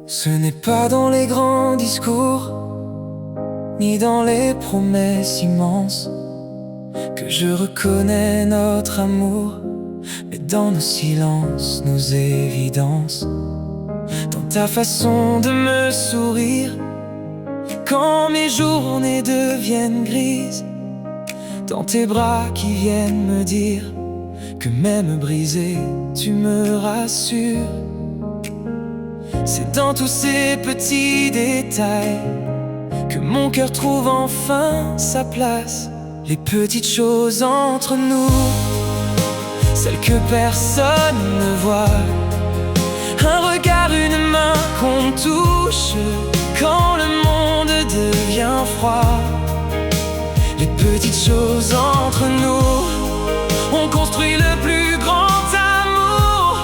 Ce n'est pas dans les grands discours, ni dans les promesses immenses, que je reconnais notre amour, mais dans nos silences, nos évidences. Dans ta façon de me sourire, quand mes journées deviennent grises, dans tes bras qui viennent me dire que même brisé, tu me rassures. C'est dans tous ces petits détails que mon cœur trouve enfin sa place. Les petites choses entre nous, celles que personne ne voit. Un regard, une main qu'on touche quand le monde devient froid. Les petites choses entre nous, on construit le plus grand amour.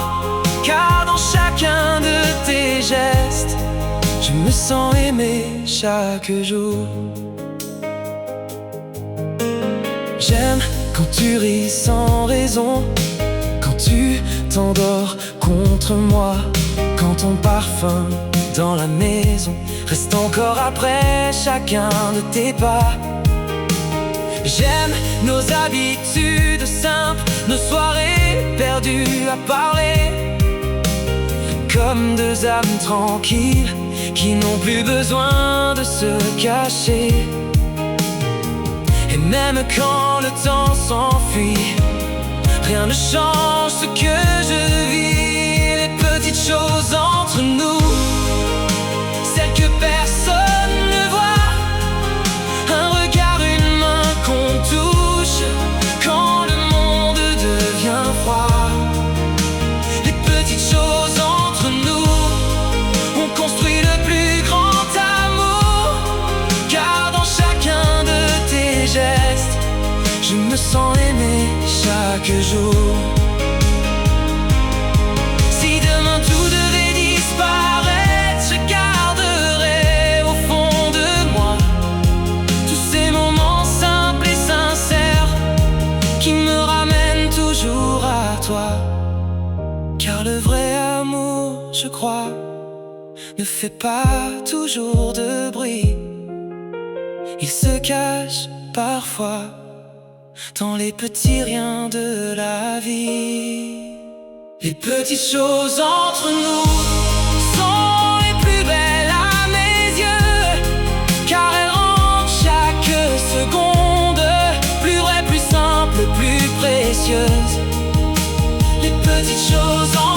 Car dans chacun de tes gestes, je me sens aimé chaque jour. J'aime quand tu ris sans raison, quand tu t'endors contre moi, quand ton parfum dans la maison reste encore après chacun de tes pas. J'aime nos habitudes simples, nos soirées perdues à parler, comme deux âmes tranquilles qui n'ont plus besoin de se cacher. Et même quand le temps s'enfuit, rien ne change ce que je vis. Les petites choses entre nous, celles que personne ne voit. Un regard, une main qu'on touche quand le monde devient froid. Les petites choses entre nous, on construit le plus grand amour. Car dans chacun de tes gestes, je me sens aimé chaque jour. Si demain tout devait disparaître, je garderai au fond de moi tous ces moments simples et sincères qui me ramènent toujours à toi. Car le vrai amour, je crois, ne fait pas toujours de bruit. Il se cache parfois dans les petits riens de la vie. Les petites choses entre nous sont les plus belles à mes yeux, car elles rendent chaque seconde plus vraie, plus simple, plus précieuse. Les petites choses entre